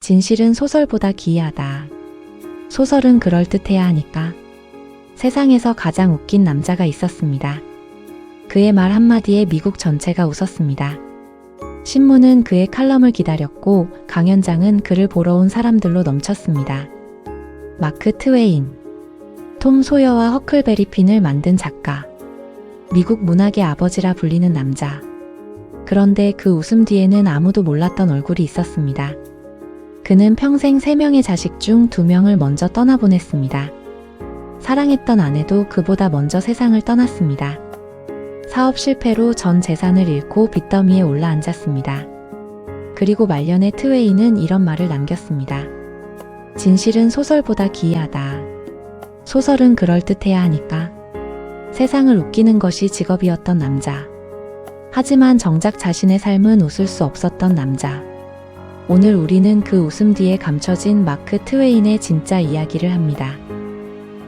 진실은 소설보다 기이하다. 소설은 그럴듯해야 하니까. 세상에서 가장 웃긴 남자가 있었습니다. 그의 말 한마디에 미국 전체가 웃었습니다. 신문은 그의 칼럼을 기다렸고 강연장은 그를 보러 온 사람들로 넘쳤습니다. 마크 트웨인. 톰 소여와 허클베리 핀을 만든 작가. 미국 문학의 아버지라 불리는 남자. 그런데 그 웃음 뒤에는 아무도 몰랐던 얼굴이 있었습니다. 그는 평생 3명의 자식 중 2명을 먼저 떠나보냈습니다. 사랑했던 아내도 그보다 먼저 세상을 떠났습니다. 사업 실패로 전 재산을 잃고 빚더미에 올라앉았습니다. 그리고 말년에 트웨이는 이런 말을 남겼습니다. 진실은 소설보다 기이하다. 소설은 그럴듯해야 하니까. 세상을 웃기는 것이 직업이었던 남자. 하지만 정작 자신의 삶은 웃을 수 없었던 남자. 오늘 우리는 그 웃음 뒤에 감춰진 마크 트웨인의 진짜 이야기를 합니다.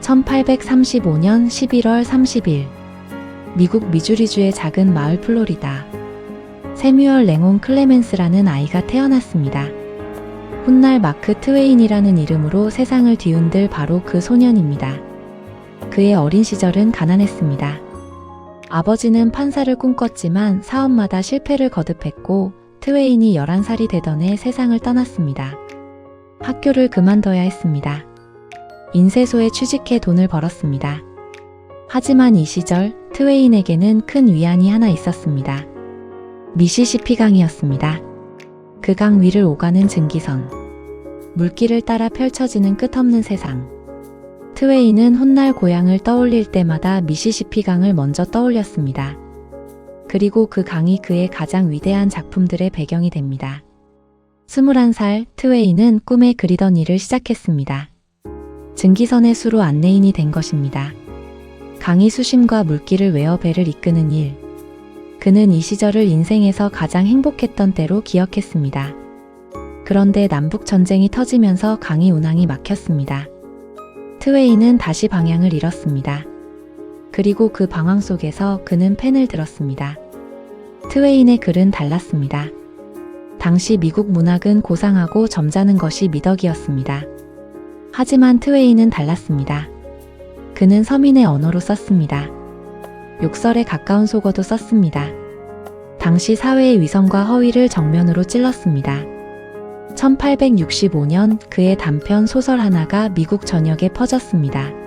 1835년 11월 30일 미국 미주리주의 작은 마을 플로리다. 세뮤얼 랭온 클레멘스라는 아이가 태어났습니다. 훗날 마크 트웨인이라는 이름으로 세상을 뒤흔들 바로 그 소년입니다. 그의 어린 시절은 가난했습니다. 아버지는 판사를 꿈꿨지만 사업마다 실패를 거듭했고 트웨인이 11살이 되던 해 세상을 떠났습니다. 학교를 그만둬야 했습니다. 인쇄소에 취직해 돈을 벌었습니다. 하지만 이 시절 트웨인에게는 큰 위안이 하나 있었습니다. 미시시피 강이었습니다. 그 강 위를 오가는 증기선. 물길을 따라 펼쳐지는 끝없는 세상. 트웨인은 훗날 고향을 떠올릴 때마다 미시시피 강을 먼저 떠올렸습니다. 그리고 그 강이 그의 가장 위대한 작품들의 배경이 됩니다. 21살 트웨인은 꿈에 그리던 일을 시작했습니다. 증기선의 수로 안내인이 된 것입니다. 강의 수심과 물길을 외워 배를 이끄는 일. 그는 이 시절을 인생에서 가장 행복했던 때로 기억했습니다. 그런데 남북전쟁이 터지면서 강의 운항이 막혔습니다. 트웨인은 다시 방향을 잃었습니다. 그리고 그 방황 속에서 그는 펜을 들었습니다. 트웨인의 글은 달랐습니다. 당시 미국 문학은 고상하고 점잖은 것이 미덕이었습니다. 하지만 트웨인은 달랐습니다. 그는 서민의 언어로 썼습니다. 욕설에 가까운 속어도 썼습니다. 당시 사회의 위선과 허위를 정면으로 찔렀습니다. 1865년 그의 단편 소설 하나가 미국 전역에 퍼졌습니다.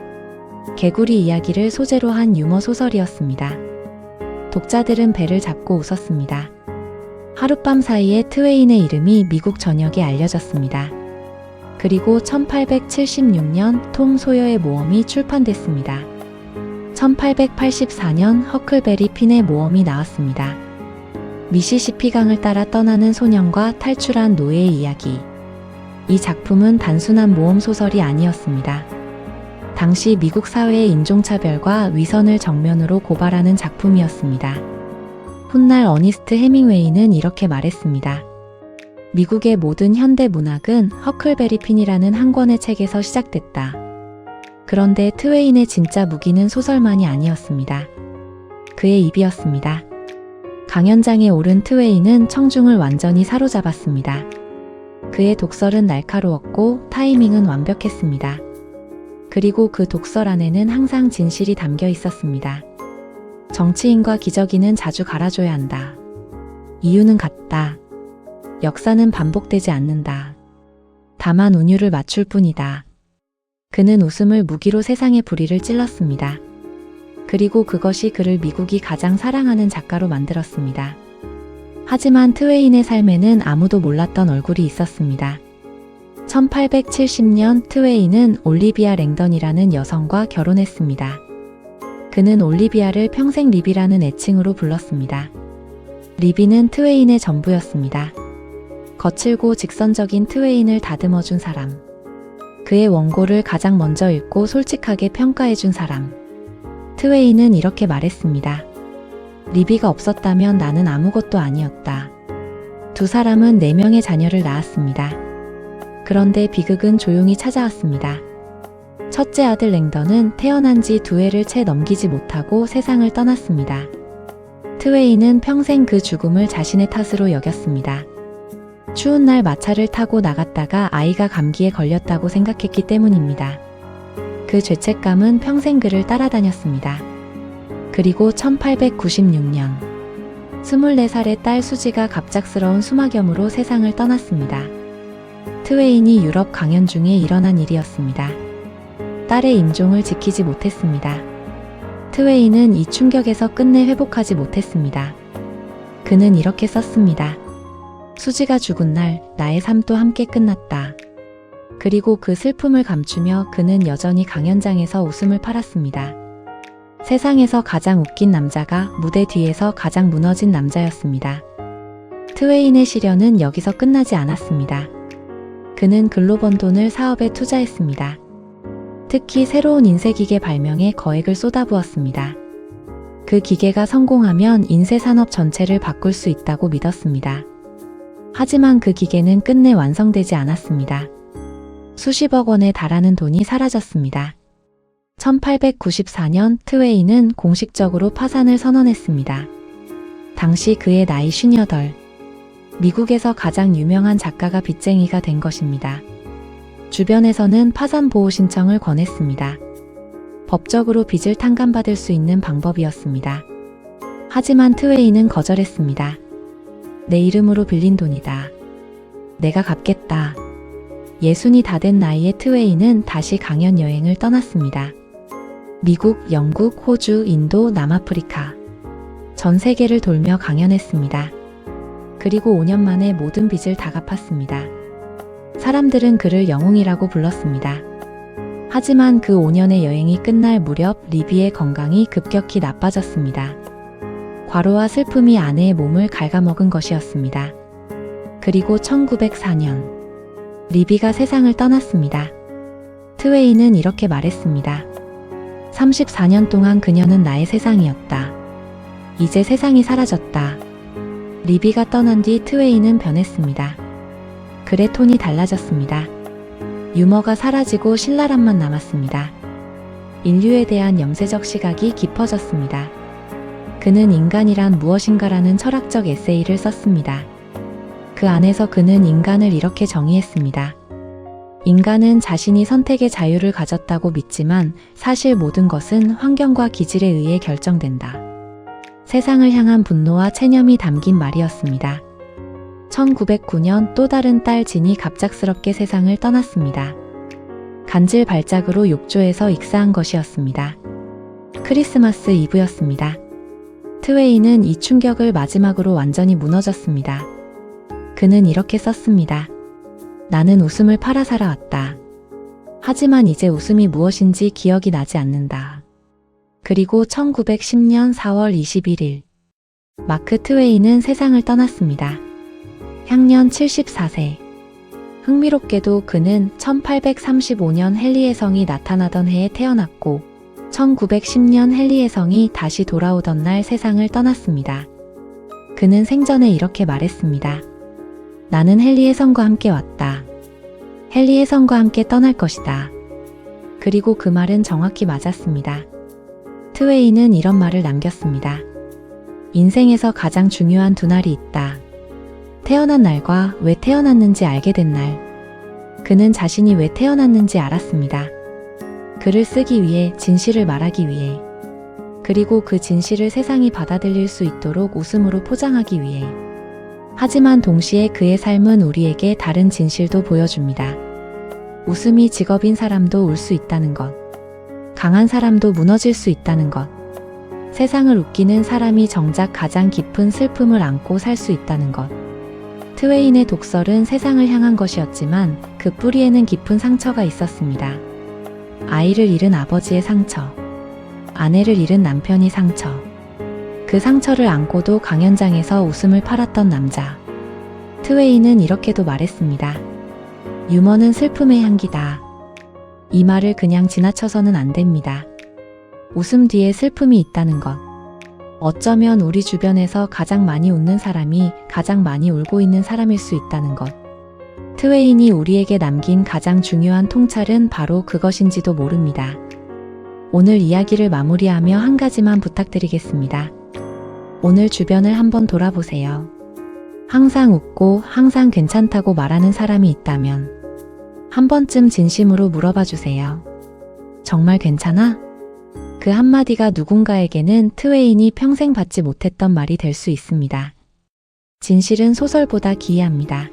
개구리 이야기를 소재로 한 유머 소설이었습니다. 독자들은 배를 잡고 웃었습니다. 하룻밤 사이에 트웨인의 이름이 미국 전역에 알려졌습니다. 그리고 1876년 톰 소여의 모험이 출판됐습니다. 1884년 허클베리 핀의 모험이 나왔습니다. 미시시피 강을 따라 떠나는 소년과 탈출한 노예의 이야기. 이 작품은 단순한 모험 소설이 아니었습니다. 당시 미국 사회의 인종차별과 위선을 정면으로 고발하는 작품이었습니다. 훗날 어니스트 해밍웨이는 이렇게 말했습니다. 미국의 모든 현대 문학은 허클베리 핀이라는 한 권의 책에서 시작됐다. 그런데 트웨인의 진짜 무기는 소설만이 아니었습니다. 그의 입이었습니다. 강연장에 오른 트웨인은 청중을 완전히 사로잡았습니다. 그의 독설은 날카로웠고 타이밍은 완벽했습니다. 그리고 그 독설 안에는 항상 진실이 담겨 있었습니다. 정치인과 기저귀는 자주 갈아줘야 한다. 이유는 같다. 역사는 반복되지 않는다. 다만 운율을 맞출 뿐이다. 그는 웃음을 무기로 세상의 불의를 찔렀습니다. 그리고 그것이 그를 미국이 가장 사랑하는 작가로 만들었습니다. 하지만 트웨인의 삶에는 아무도 몰랐던 얼굴이 있었습니다. 1870년 트웨인은 올리비아 랭던이라는 여성과 결혼했습니다. 그는 올리비아를 평생 리비라는 애칭으로 불렀습니다. 리비는 트웨인의 전부였습니다. 거칠고 직선적인 트웨인을 다듬어준 사람. 그의 원고를 가장 먼저 읽고 솔직하게 평가해준 사람. 트웨인은 이렇게 말했습니다. 리비가 없었다면 나는 아무것도 아니었다. 두 사람은 4명의 자녀를 낳았습니다. 그런데 비극은 조용히 찾아왔습니다. 첫째 아들 랭던은 태어난 지 2해를 채 넘기지 못하고 세상을 떠났습니다. 트웨인은 평생 그 죽음을 자신의 탓으로 여겼습니다. 추운 날 마차를 타고 나갔다가 아이가 감기에 걸렸다고 생각했기 때문입니다. 그 죄책감은 평생 그를 따라다녔습니다. 그리고 1896년 24살의 딸 수지가 갑작스러운 수막염으로 세상을 떠났습니다. 트웨인이 유럽 강연 중에 일어난 일이었습니다. 딸의 임종을 지키지 못했습니다. 트웨인은 이 충격에서 끝내 회복하지 못했습니다. 그는 이렇게 썼습니다. 수지가 죽은 날 나의 삶도 함께 끝났다. 그리고 그 슬픔을 감추며 그는 여전히 강연장에서 웃음을 팔았습니다. 세상에서 가장 웃긴 남자가 무대 뒤에서 가장 무너진 남자였습니다. 트웨인의 시련은 여기서 끝나지 않았습니다. 그는 글로 번 돈을 사업에 투자했습니다. 특히 새로운 인쇄기계 발명에 거액을 쏟아부었습니다. 그 기계가 성공하면 인쇄산업 전체를 바꿀 수 있다고 믿었습니다. 하지만 그 기계는 끝내 완성되지 않았습니다. 수십억 원에 달하는 돈이 사라졌습니다. 1894년 트웨인은 공식적으로 파산을 선언했습니다. 당시 그의 나이 58. 미국에서 가장 유명한 작가가 빚쟁이가 된 것입니다. 주변에서는 파산 보호 신청을 권했습니다. 법적으로 빚을 탕감받을 수 있는 방법이었습니다. 하지만 트웨인은 거절했습니다. 내 이름으로 빌린 돈이다. 내가 갚겠다. 60이 다 된 나이에 트웨인은 다시 강연 여행을 떠났습니다. 미국, 영국, 호주, 인도, 남아프리카. 전 세계를 돌며 강연했습니다. 그리고 5년 만에 모든 빚을 다 갚았습니다. 사람들은 그를 영웅이라고 불렀습니다. 하지만 그 5년의 여행이 끝날 무렵 리비의 건강이 급격히 나빠졌습니다. 과로와 슬픔이 아내의 몸을 갉아먹은 것이었습니다. 그리고 1904년 리비가 세상을 떠났습니다. 트웨인은 이렇게 말했습니다. 34년 동안 그녀는 나의 세상이었다. 이제 세상이 사라졌다. 리비가 떠난 뒤 트웨인은 변했습니다. 글의 톤이 달라졌습니다. 유머가 사라지고 신랄함만 남았습니다. 인류에 대한 염세적 시각이 깊어졌습니다. 그는 인간이란 무엇인가라는 철학적 에세이를 썼습니다. 그 안에서 그는 인간을 이렇게 정의했습니다. 인간은 자신이 선택의 자유를 가졌다고 믿지만 사실 모든 것은 환경과 기질에 의해 결정된다. 세상을 향한 분노와 체념이 담긴 말이었습니다. 1909년 또 다른 딸 진이 갑작스럽게 세상을 떠났습니다. 간질 발작으로 욕조에서 익사한 것이었습니다. 크리스마스 이브였습니다. 트웨인은 이 충격을 마지막으로 완전히 무너졌습니다. 그는 이렇게 썼습니다. 나는 웃음을 팔아 살아왔다. 하지만 이제 웃음이 무엇인지 기억이 나지 않는다. 그리고 1910년 4월 21일 마크 트웨인은 세상을 떠났습니다. 향년 74세. 흥미롭게도 그는 1835년 헨리의 성이 나타나던 해에 태어났고 1910년 헨리의 성이 다시 돌아오던 날 세상을 떠났습니다. 그는 생전에 이렇게 말했습니다. 나는 헨리의 성과 함께 왔다. 헨리의 성과 함께 떠날 것이다. 그리고 그 말은 정확히 맞았습니다. 트웨인은 이런 말을 남겼습니다. 인생에서 가장 중요한 두 날이 있다. 태어난 날과 왜 태어났는지 알게 된 날. 그는 자신이 왜 태어났는지 알았습니다. 글을 쓰기 위해, 진실을 말하기 위해. 그리고 그 진실을 세상이 받아들일 수 있도록 웃음으로 포장하기 위해. 하지만 동시에 그의 삶은 우리에게 다른 진실도 보여줍니다. 웃음이 직업인 사람도 울 수 있다는 것. 강한 사람도 무너질 수 있다는 것. 세상을 웃기는 사람이 정작 가장 깊은 슬픔을 안고 살 수 있다는 것. 트웨인의 독설은 세상을 향한 것이었지만 그 뿌리에는 깊은 상처가 있었습니다. 아이를 잃은 아버지의 상처. 아내를 잃은 남편의 상처. 그 상처를 안고도 강연장에서 웃음을 팔았던 남자. 트웨인은 이렇게도 말했습니다. 유머는 슬픔의 향기다. 이 말을 그냥 지나쳐서는 안 됩니다. 웃음 뒤에 슬픔이 있다는 것. 어쩌면 우리 주변에서 가장 많이 웃는 사람이 가장 많이 울고 있는 사람일 수 있다는 것. 트웨인이 우리에게 남긴 가장 중요한 통찰은 바로 그것인지도 모릅니다. 오늘 이야기를 마무리하며 한 가지만 부탁드리겠습니다. 오늘 주변을 한번 돌아보세요. 항상 웃고 항상 괜찮다고 말하는 사람이 있다면 한 번쯤 진심으로 물어봐 주세요. 정말 괜찮아? 그 한마디가 누군가에게는 트웨인이 평생 받지 못했던 말이 될 수 있습니다. 진실은 소설보다 기이합니다.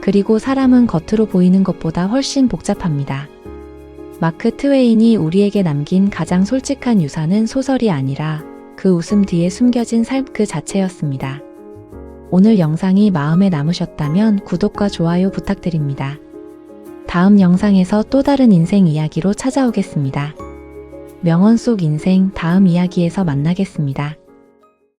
그리고 사람은 겉으로 보이는 것보다 훨씬 복잡합니다. 마크 트웨인이 우리에게 남긴 가장 솔직한 유산은 소설이 아니라 그 웃음 뒤에 숨겨진 삶 그 자체였습니다. 오늘 영상이 마음에 남으셨다면 구독과 좋아요 부탁드립니다. 다음 영상에서 또 다른 인생 이야기로 찾아오겠습니다. 명언 속 인생 다음 이야기에서 만나겠습니다.